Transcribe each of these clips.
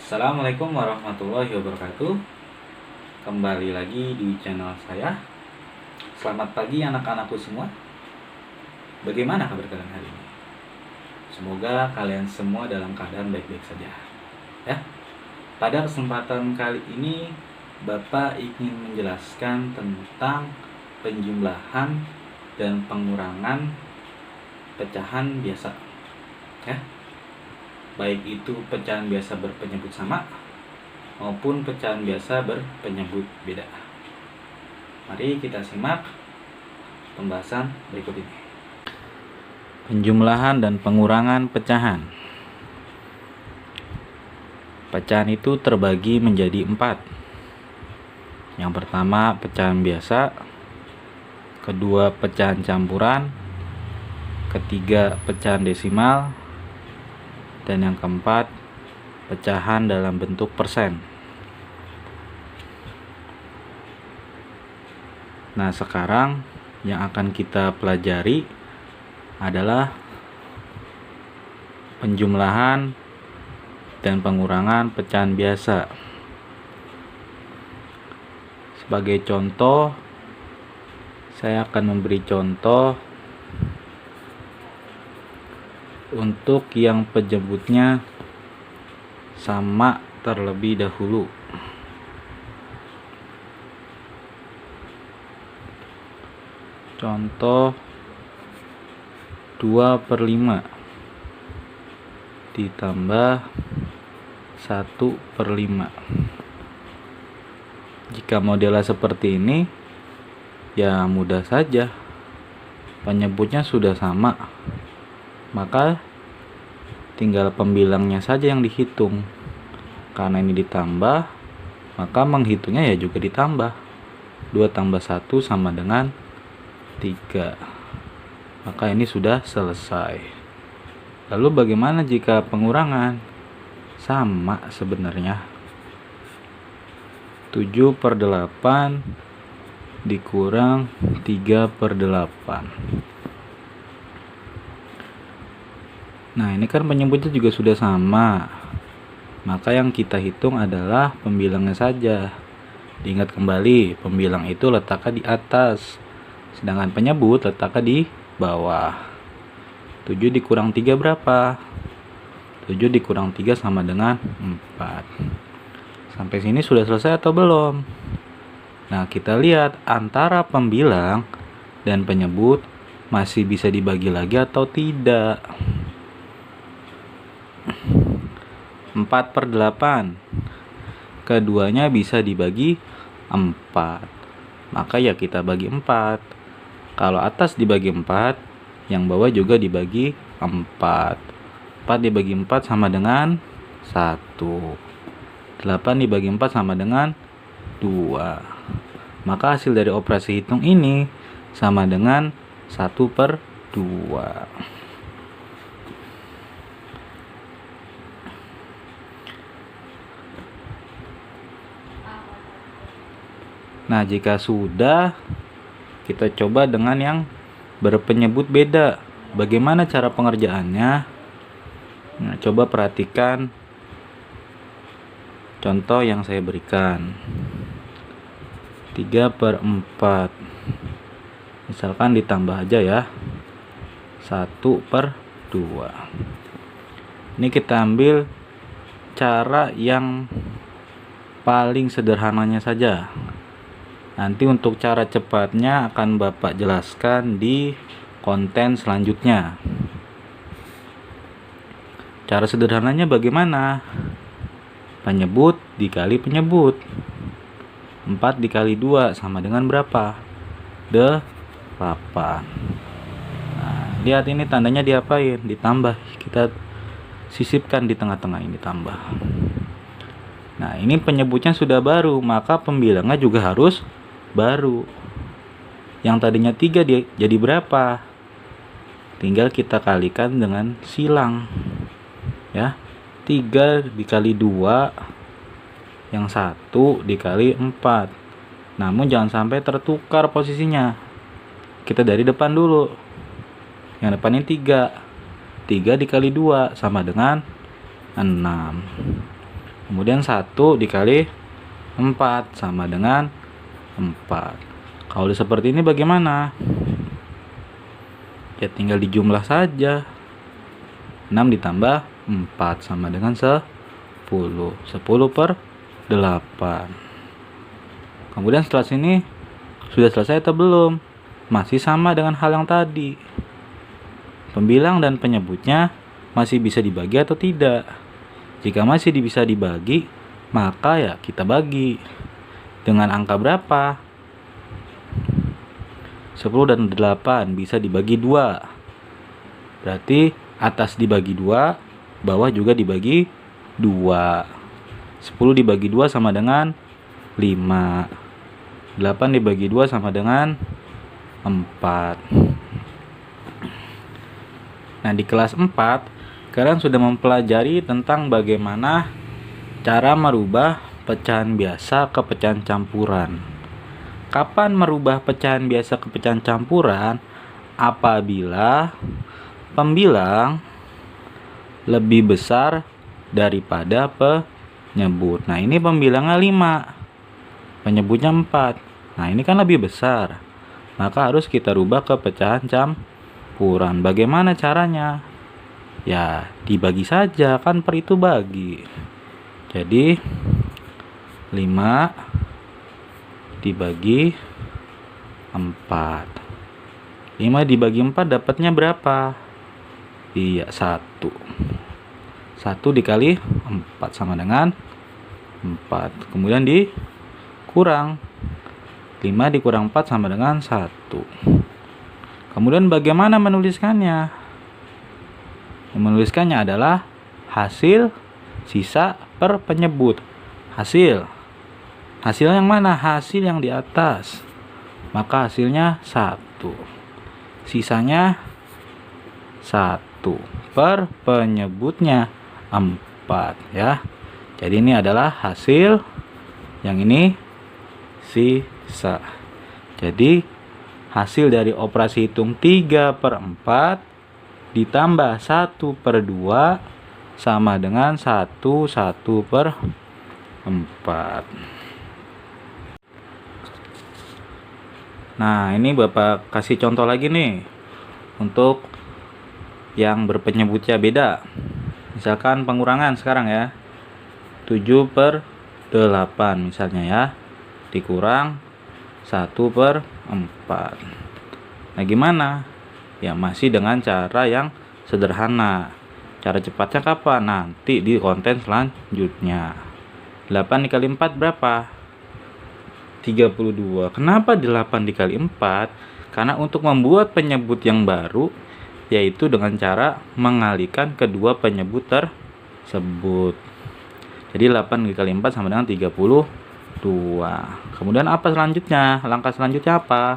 Assalamualaikum warahmatullahi wabarakatuh. Kembali lagi di channel saya. Selamat pagi anak-anakku semua. Bagaimana kabar kalian hari ini? Semoga kalian semua dalam keadaan baik-baik saja. Ya. Pada kesempatan kali ini Bapak ingin menjelaskan tentang penjumlahan dan pengurangan pecahan biasa. Ya. Baik itu pecahan biasa berpenyebut sama maupun pecahan biasa berpenyebut beda. Mari kita simak pembahasan berikut ini. Penjumlahan dan pengurangan pecahan. Pecahan itu terbagi menjadi 4. Yang pertama pecahan biasa, kedua pecahan campuran, ketiga pecahan desimal, dan yang keempat pecahan dalam bentuk persen. Nah, sekarang yang akan kita pelajari adalah penjumlahan dan pengurangan pecahan biasa. Sebagai contoh, saya akan memberi contoh untuk yang penyebutnya sama terlebih dahulu. Contoh 2/5 ditambah 1/5. Jika modelnya seperti ini, ya mudah saja. Penyebutnya sudah sama, maka tinggal pembilangnya saja yang dihitung. Karena ini ditambah, maka menghitungnya ya juga ditambah. 2 tambah 1 sama dengan 3. Maka ini sudah selesai. Lalu bagaimana jika pengurangan? Sama sebenarnya. 7/8 dikurang 3/8. Nah, ini kan penyebutnya juga sudah sama. Maka yang kita hitung adalah pembilangnya saja. Diingat kembali, pembilang itu letaknya di atas, sedangkan penyebut letaknya di bawah. 7 dikurang 3 berapa? 7 dikurang 3 sama dengan 4. Sampai sini sudah selesai atau belum? Nah, kita lihat antara pembilang dan penyebut masih bisa dibagi lagi atau tidak. 4/8, keduanya bisa dibagi 4, maka ya kita bagi 4. Kalau atas dibagi 4, yang bawah juga dibagi 4. 4 dibagi 4 sama dengan 1. 8 dibagi 4 sama dengan 2. Maka hasil dari operasi hitung ini sama dengan 1/2. Nah, jika sudah, kita coba dengan yang berpenyebut beda. Bagaimana cara pengerjaannya? Nah, coba perhatikan contoh yang saya berikan. 3/4. Misalkan ditambah aja ya. 1/2. Ini kita ambil cara yang paling sederhananya saja. Nanti untuk cara cepatnya akan Bapak jelaskan di konten selanjutnya. Cara sederhananya bagaimana? Penyebut dikali penyebut. 4 dikali 2 sama dengan berapa? 8. Nah, lihat ini tandanya diapain? Ditambah. Kita sisipkan di tengah-tengah ini tambah. Nah, ini penyebutnya sudah baru, maka pembilangnya juga harus baru. Yang tadinya 3 jadi berapa? Tinggal kita kalikan dengan silang. Ya. 3 dikali 2, yang 1 dikali 4. Namun jangan sampai tertukar posisinya. Kita dari depan dulu. Yang depan ini 3. 3 dikali 2 sama dengan 6. Kemudian 1 dikali 4 sama dengan 4. Kalau seperti ini bagaimana? Ya tinggal dijumlah saja. 6 ditambah 4 sama dengan 10. 10 per 8. Kemudian setelah sini sudah selesai atau belum? Masih sama dengan hal yang tadi. Pembilang dan penyebutnya masih bisa dibagi atau tidak? Jika masih bisa dibagi, maka ya kita bagi. Dengan angka berapa? 10 dan 8 bisa dibagi 2. Berarti atas dibagi 2, bawah juga dibagi 2. 10 dibagi 2 sama dengan 5. 8 dibagi 2 sama dengan 4. Nah, di kelas 4, kalian sudah mempelajari tentang bagaimana cara merubah pecahan biasa ke pecahan campuran. Kapan merubah pecahan biasa ke pecahan campuran? Apabila pembilang lebih besar daripada penyebut. Nah, ini pembilangnya 5, penyebutnya 4. Nah, ini kan lebih besar. Maka harus kita rubah ke pecahan campuran. Bagaimana caranya? Ya, dibagi saja, kan per itu bagi. Jadi 5 dibagi 4. 5 dibagi 4 dapatnya berapa? Iya, 1. 1 dikali 4 sama dengan 4. Kemudian dikurang. 5 dikurang 4 sama dengan 1. Kemudian bagaimana menuliskannya? Menuliskannya adalah hasil sisa per penyebut. Hasil yang mana? Hasil yang di atas. Maka hasilnya 1. Sisanya 1 per penyebutnya 4 ya. Jadi ini adalah hasil, yang ini sisa. Jadi hasil dari operasi hitung 3/4 ditambah 1/2 sama dengan 1/4. Nah, ini Bapak kasih contoh lagi nih untuk yang berpenyebutnya beda. Misalkan pengurangan sekarang ya. 7/8 misalnya ya. Dikurang 1/4. Nah, gimana? Ya masih dengan cara yang sederhana. Cara cepatnya kapan? Nanti di konten selanjutnya. 8 dikali 4 berapa? 32. Kenapa 8 dikali 4? Karena untuk membuat penyebut yang baru, yaitu dengan cara mengalihkan kedua penyebut tersebut. Jadi 8 dikali 4 sama dengan 32. Kemudian apa selanjutnya? Langkah selanjutnya apa?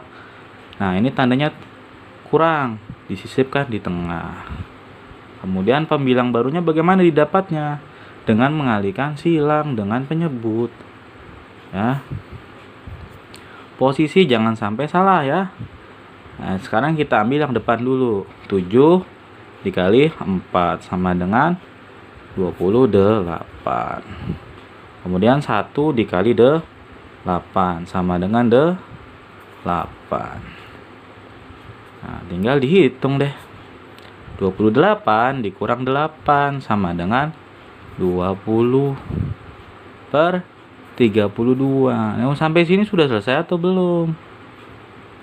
Nah, ini tandanya kurang, disisipkan di tengah. Kemudian pembilang barunya bagaimana didapatnya? Dengan mengalihkan silang dengan penyebut. Ya. Posisi jangan sampai salah ya. Nah, sekarang kita ambil yang depan dulu. 7 dikali 4 sama dengan 28. Kemudian 1 dikali 8 sama dengan 8. Nah, tinggal dihitung deh. 28 dikurang 8 sama dengan 20/32. Nah, sampai sini sudah selesai atau belum?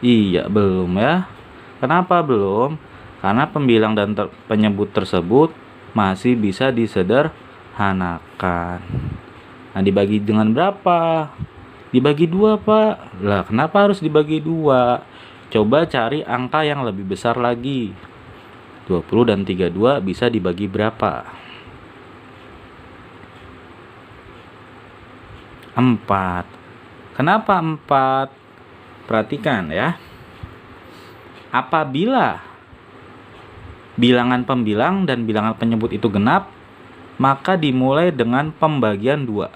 Iya, belum ya. Kenapa belum? Karena pembilang dan penyebut tersebut masih bisa disederhanakan. Nah, dibagi dengan berapa? Dibagi 2, Pak. Lah, kenapa harus dibagi 2? Coba cari angka yang lebih besar lagi. 20 dan 32 bisa dibagi berapa? 4. Kenapa 4? Perhatikan ya. Apabila bilangan pembilang dan bilangan penyebut itu genap, maka dimulai dengan pembagian 2.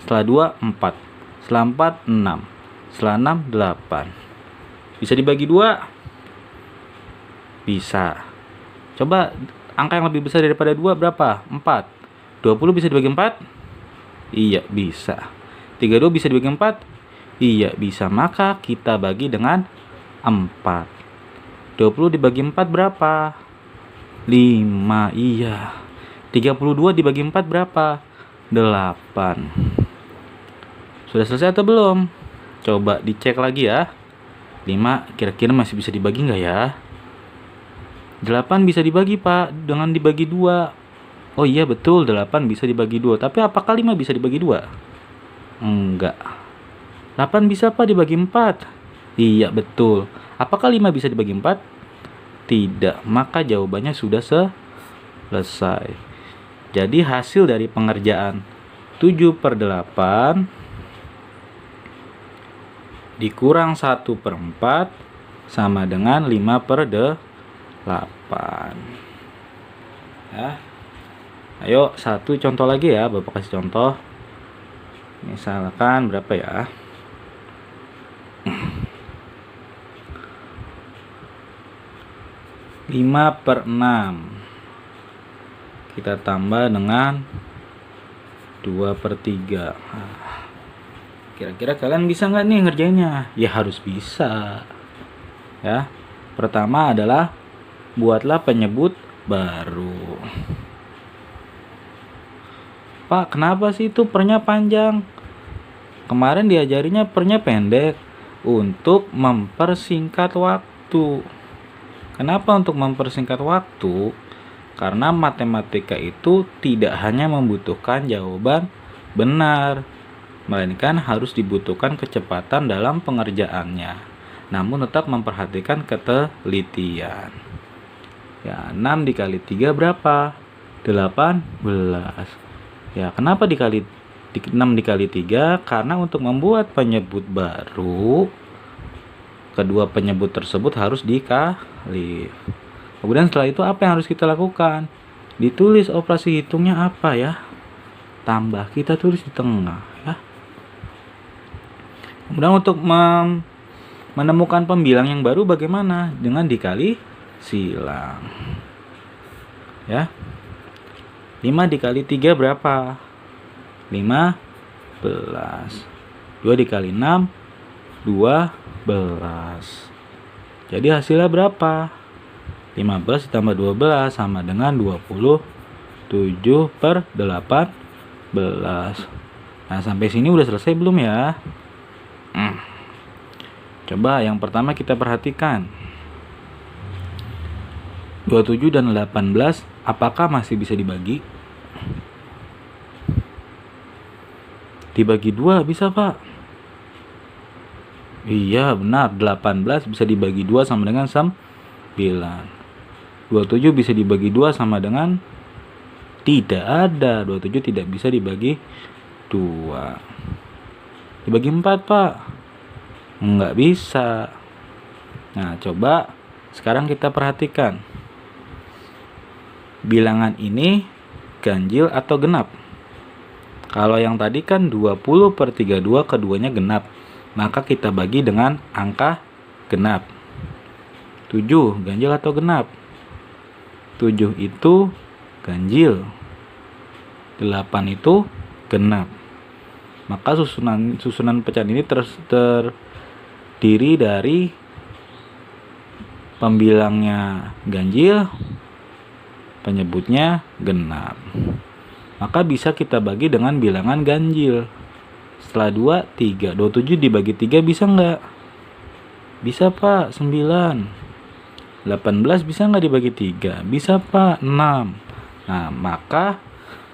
Setelah 2, 4. Setelah 4, 6. Setelah 6, 8. Bisa dibagi 2? Bisa. Coba angka yang lebih besar daripada 2 berapa? 4. 20 bisa dibagi 4? Iya, bisa. 32 bisa dibagi 4? Iya, bisa. Maka kita bagi dengan 4. 20 dibagi 4 berapa? 5. Iya. 32 dibagi 4 berapa? 8. Sudah selesai atau belum? Coba dicek lagi ya. 5 kira-kira masih bisa dibagi nggak ya? 8 bisa dibagi, Pak, dengan dibagi 2. Oh iya, betul, 8 bisa dibagi 2. Tapi apakah 5 bisa dibagi 2? Enggak. 8 bisa, Pak, dibagi 4. Iya, betul. Apakah 5 bisa dibagi 4? Tidak. Maka jawabannya sudah selesai. Jadi hasil dari pengerjaan 7/8 dikurang 1/4 sama dengan 5/8. Ya. Ayo, satu contoh lagi ya, Bapak kasih contoh. Misalkan berapa ya? 5/6 kita tambah dengan 2/3. Kira-kira kalian bisa nggak nih ngerjainnya? Ya harus bisa. Ya, pertama adalah buatlah penyebut baru. Pak, kenapa sih itu pernya panjang? Kemarin diajarinya pernya pendek untuk mempersingkat waktu. Kenapa untuk mempersingkat waktu? Karena matematika itu tidak hanya membutuhkan jawaban benar, melainkan harus dibutuhkan kecepatan dalam pengerjaannya, namun tetap memperhatikan ketelitian. Ya, 6 dikali 3 berapa? 18. Ya, kenapa 6 dikali 3? Karena untuk membuat penyebut baru, kedua penyebut tersebut harus dikali. Kemudian setelah itu apa yang harus kita lakukan? Ditulis operasi hitungnya apa ya? Tambah, kita tulis di tengah ya. Kemudian untuk menemukan pembilang yang baru bagaimana? Dengan dikali silang. Ya. 5 dikali 3 berapa? 15. 2 dikali 6 12. Jadi hasilnya berapa? 15 ditambah 12 sama dengan 27/18. Nah, sampai sini udah selesai belum ya? Coba yang pertama kita perhatikan. 27 dan 18 apakah masih bisa dibagi? Dibagi 2 bisa, Pak. Iya, benar. 18 bisa dibagi 2 sama dengan 9. 27 bisa dibagi 2 sama dengan tidak ada. 27 tidak bisa dibagi 2. Dibagi 4, Pak. Enggak bisa. Nah, coba sekarang kita perhatikan. Bilangan ini ganjil atau genap? Kalau yang tadi kan 20/32 keduanya genap, maka kita bagi dengan angka genap. 7 ganjil atau genap? 7 itu ganjil. 8 itu genap. Maka susunan pecahan ini terdiri dari pembilangnya ganjil, penyebutnya genap. Maka bisa kita bagi dengan bilangan ganjil. Setelah 2, 3. 27 dibagi 3 bisa nggak? Bisa, Pak. 9. 18 bisa nggak dibagi 3? Bisa, Pak. 6. Nah, maka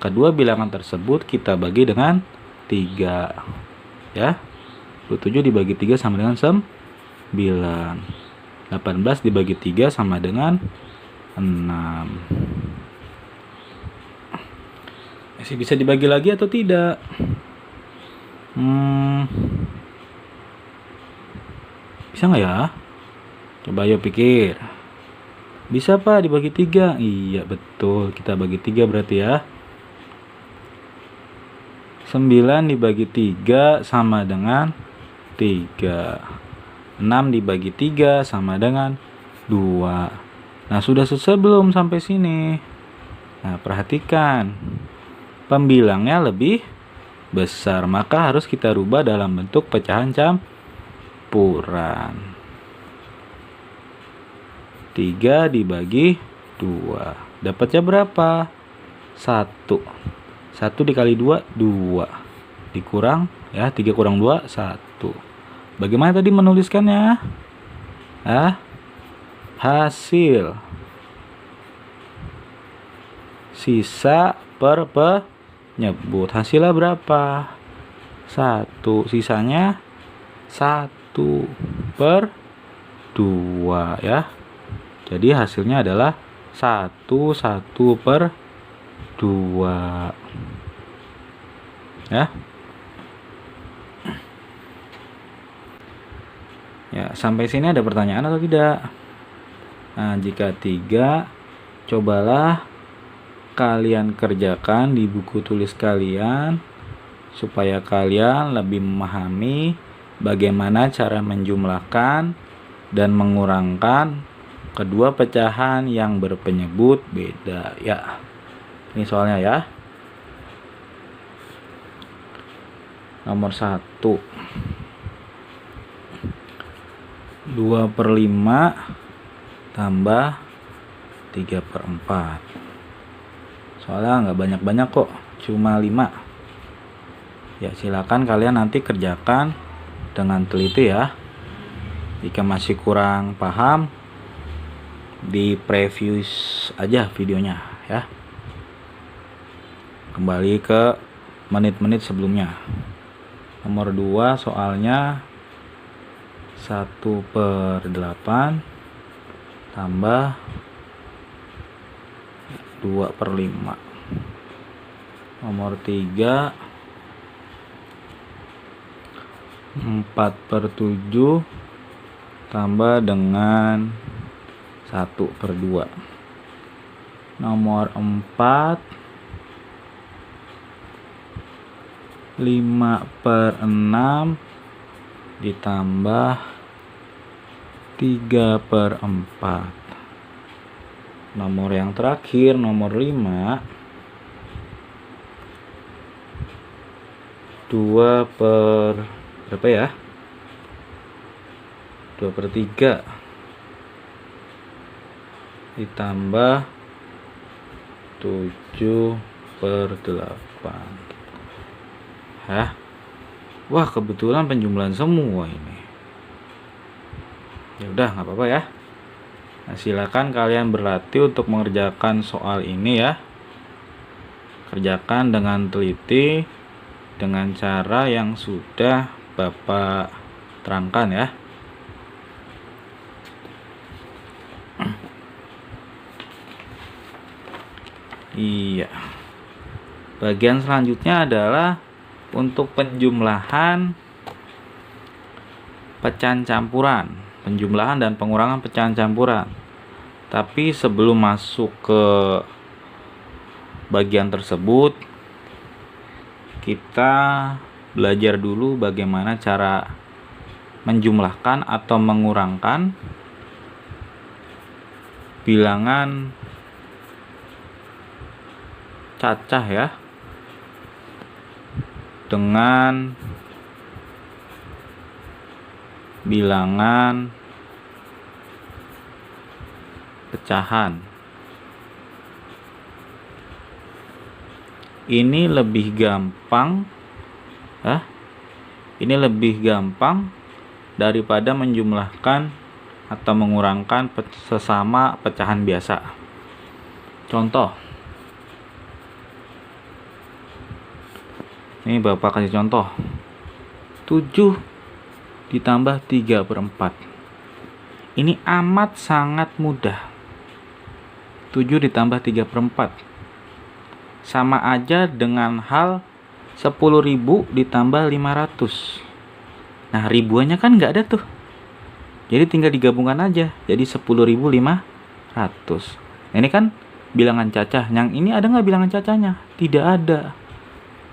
kedua bilangan tersebut kita bagi dengan 3. Ya. 27 dibagi 3 sama dengan 9. 18 dibagi 3 sama dengan 6. Masih bisa dibagi lagi atau tidak? Bisa nggak ya? Coba ayo pikir. Bisa, Pak, dibagi 3. Iya, betul. Kita bagi 3 berarti ya. 9 dibagi 3 sama dengan 3. 6 dibagi 3 sama dengan 2. Nah, sudah selesai belum sampai sini? Nah, perhatikan. Pembilangnya lebih besar. Maka harus kita rubah dalam bentuk pecahan campuran. 3 dibagi 2. Dapatnya berapa? 1. 1 dikali 2, 2. Dikurang, ya, 3 kurang 2, 1. Bagaimana tadi menuliskannya? Hasil sisa per penyebut. Hasilnya berapa? 1. Sisanya 1 per 2, ya. Jadi hasilnya adalah 1 per 2. Ya. Ya, sampai sini ada pertanyaan atau tidak? Nah, jika 3, cobalah kalian kerjakan di buku tulis kalian supaya kalian lebih memahami bagaimana cara menjumlahkan dan mengurangkan kedua pecahan yang berpenyebut beda, ya. Ini soalnya, ya. Nomor 1. 2/5 tambah 3/4. Soalnya nggak banyak-banyak kok, cuma 5. Ya, silakan kalian nanti kerjakan dengan teliti, ya. Jika masih kurang paham, di preview aja videonya, ya. Kembali ke menit-menit sebelumnya. Nomor 2 soalnya 1/8 tambah 2/5. Nomor 3 4/7 tambah dengan 1/2. Nomor 4 5/6 ditambah 3/4. Nomor yang terakhir, nomor 5, 2/3 ditambah 7/8. Wah, kebetulan penjumlahan semua ini. Ya udah, nggak apa-apa, ya. Nah, silakan kalian berlatih untuk mengerjakan soal ini, ya. Kerjakan dengan teliti dengan cara yang sudah Bapak terangkan, ya. Iya. Bagian selanjutnya adalah untuk penjumlahan pecahan campuran, penjumlahan dan pengurangan pecahan campuran. Tapi sebelum masuk ke bagian tersebut, kita belajar dulu bagaimana cara menjumlahkan atau mengurangkan bilangan cacah, ya, dengan bilangan pecahan. Ini lebih gampang, ya. Ini lebih gampang daripada menjumlahkan atau mengurangkan sesama pecahan biasa. Contoh. Ini Bapak kasih contoh. 7 ditambah 3/4. Ini amat sangat mudah. 7 ditambah 3/4. Sama aja dengan hal 10.000 ditambah 500. Nah, ribuannya kan nggak ada tuh. Jadi tinggal digabungkan aja. Jadi 10.500. Ini kan bilangan cacah. Yang ini ada nggak bilangan cacahnya? Tidak ada.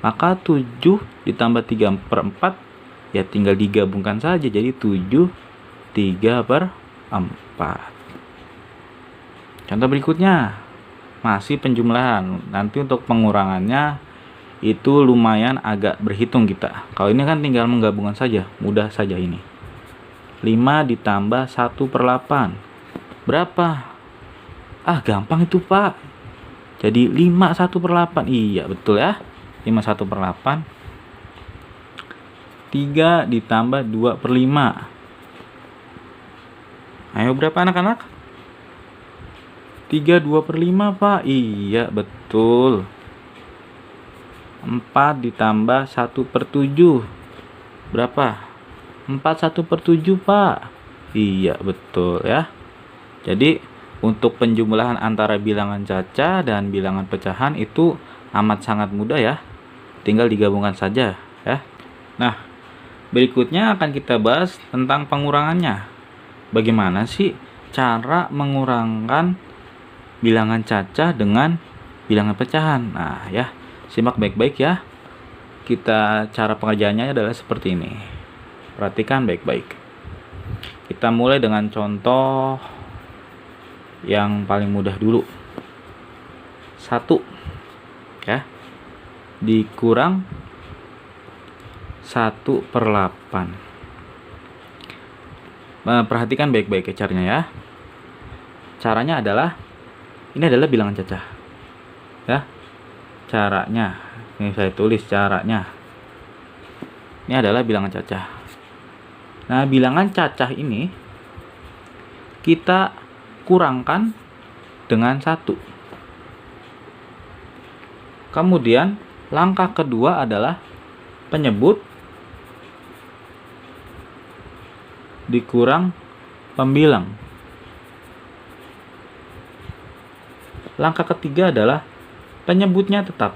Maka 7 ditambah 3/4 ya tinggal digabungkan saja. Jadi 7 3/4. Contoh berikutnya masih penjumlahan. Nanti untuk pengurangannya itu lumayan agak berhitung kita. Kalau ini kan tinggal menggabungkan saja, mudah saja ini. 5 ditambah 1/8 berapa? Ah, gampang itu Pak. Jadi 5 1/8. Iya betul ya, 5 1/8. 3 ditambah 2/5. Ayo berapa anak-anak? 3 2/5 Pak. Iya betul. 4 ditambah 1/7 berapa? 4 1/7 Pak. Iya betul ya. Jadi untuk penjumlahan antara bilangan cacah dan bilangan pecahan itu amat sangat mudah ya. Tinggal digabungkan saja ya. Nah, berikutnya akan kita bahas tentang pengurangannya. Bagaimana sih cara mengurangkan bilangan cacah dengan bilangan pecahan? Nah, ya, simak baik-baik ya. Cara pengerjaannya adalah seperti ini. Perhatikan baik-baik. Kita mulai dengan contoh yang paling mudah dulu. 1 ya dikurang 1/8. Perhatikan baik-baik ya caranya ya. Caranya adalah ini adalah bilangan cacah. Ya. Caranya, ini saya tulis caranya. Ini adalah bilangan cacah. Nah, bilangan cacah ini kita kurangkan dengan 1. Kemudian langkah kedua adalah penyebut dikurang pembilang. Langkah ketiga adalah penyebutnya tetap.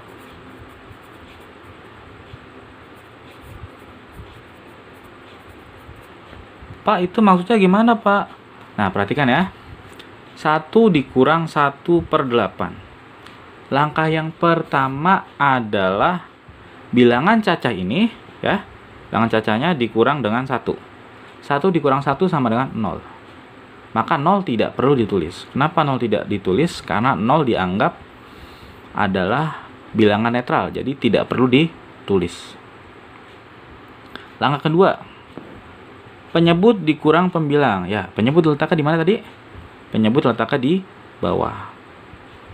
Pak, itu maksudnya gimana Pak? Nah, perhatikan ya. 1 dikurang 1/8. Langkah yang pertama adalah bilangan cacah ini ya. Bilangan cacahnya dikurang dengan 1. 1 dikurang 1 sama dengan 0. Maka 0 tidak perlu ditulis. Kenapa 0 tidak ditulis? Karena 0 dianggap adalah bilangan netral, jadi tidak perlu ditulis. Langkah kedua, penyebut dikurang pembilang. Ya, penyebut letaknya di mana tadi? Penyebut letaknya di bawah.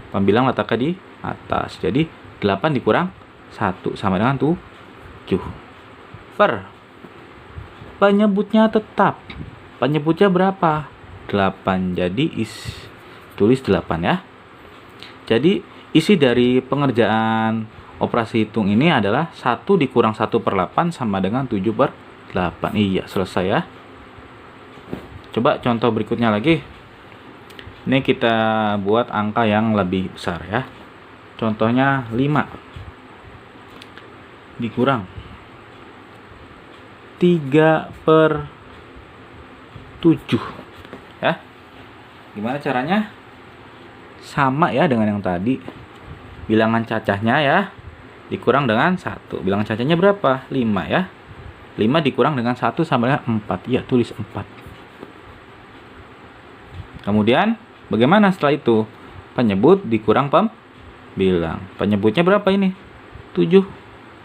Pembilang letaknya di atas. Jadi 8 dikurang 1 sama dengan 7. Penyebutnya tetap. Penyebutnya berapa? 8. Jadi tulis 8 ya. Jadi isi dari pengerjaan operasi hitung ini adalah 1 dikurang 1/8 sama dengan 7/8. Iya, selesai ya. Coba contoh berikutnya lagi. Ini kita buat angka yang lebih besar ya. Contohnya 5 dikurang 3/7 ya. Gimana caranya? Sama ya dengan yang tadi. Bilangan cacahnya ya dikurang dengan 1. Bilangan cacahnya berapa? 5 ya. 5 dikurang dengan 1 sama dengan 4. Ya, tulis 4. Kemudian bagaimana setelah itu? Penyebut dikurang pembilang. Penyebutnya berapa ini? 7.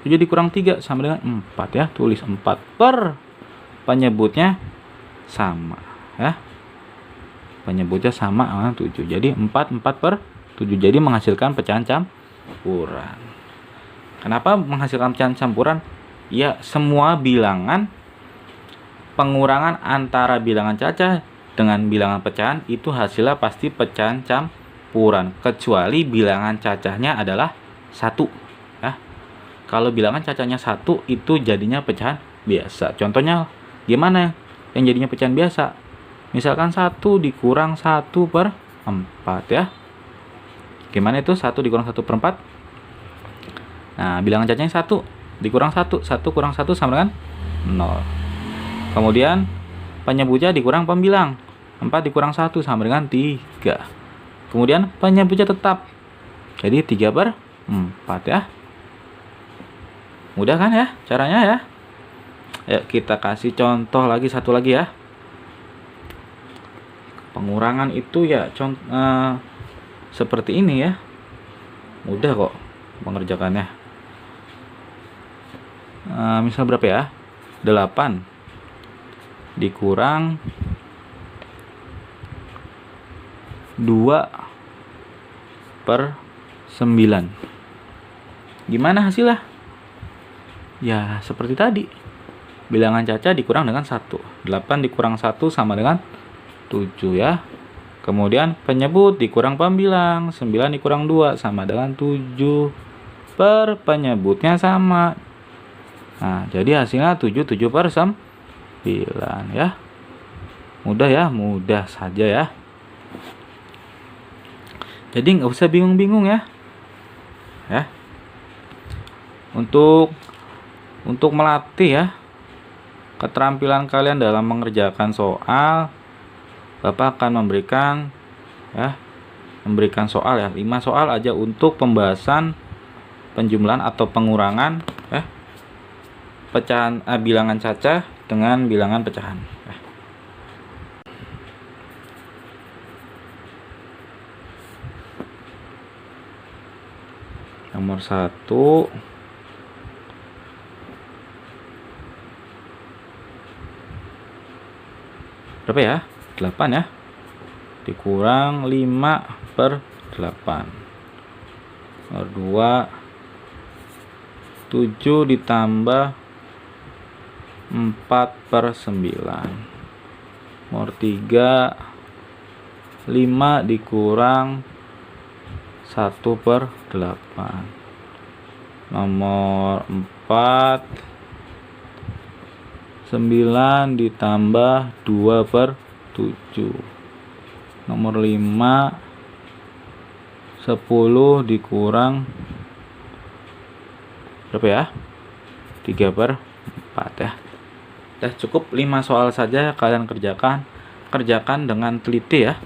7 dikurang 3 sama dengan 4 ya. Tulis 4 per penyebutnya sama ya. Penyebutnya sama dengan 7. Jadi 4/7. Jadi menghasilkan pecahan campuran. Kenapa menghasilkan pecahan campuran? Ya, semua bilangan pengurangan antara bilangan cacah dengan bilangan pecahan itu hasilnya pasti pecahan campuran, kecuali bilangan cacahnya adalah 1 ya. Kalau bilangan cacahnya 1 itu jadinya pecahan biasa. Contohnya gimana yang jadinya pecahan biasa? Misalkan 1 dikurang 1/4 ya. Gimana itu 1 dikurang 1/4? Nah, bilangan cacahnya 1 dikurang 1. 1 kurang 1 sama dengan 0. Kemudian penyebutnya dikurang pembilang. 4 dikurang 1 sama dengan 3. Kemudian penyebutnya tetap. Jadi 3/4 ya. Mudah kan ya caranya ya? Ya, kita kasih contoh lagi, satu lagi ya. Pengurangan itu ya seperti ini ya. Mudah kok mengerjakannya. Misal berapa ya? 8 dikurang 2/9. Gimana hasilnya? Ya seperti tadi, bilangan Caca dikurang dengan 1. 8 dikurang 1 sama dengan 7 ya. Kemudian penyebut dikurang pembilang, 9 dikurang 2 sama dengan 7 per penyebutnya sama. Nah, jadi hasilnya 7/9 ya. Mudah ya, mudah saja ya. Jadi nggak usah bingung-bingung ya. Untuk melatih ya keterampilan kalian dalam mengerjakan soal, Bapak akan memberikan soal ya, 5 soal aja untuk pembahasan penjumlahan atau pengurangan pecahan bilangan Caca dengan bilangan pecahan. Nomor 1 berapa ya? 8 ya. Dikurang 5/8. Nomor 2 7 ditambah 4/9. Nomor 3 5 dikurang 1/8. Nomor 4 9 ditambah 2/7. Nomor 5 10 dikurang berapa ya? 3/4 ya. Udah cukup 5 soal saja kalian kerjakan dengan teliti ya.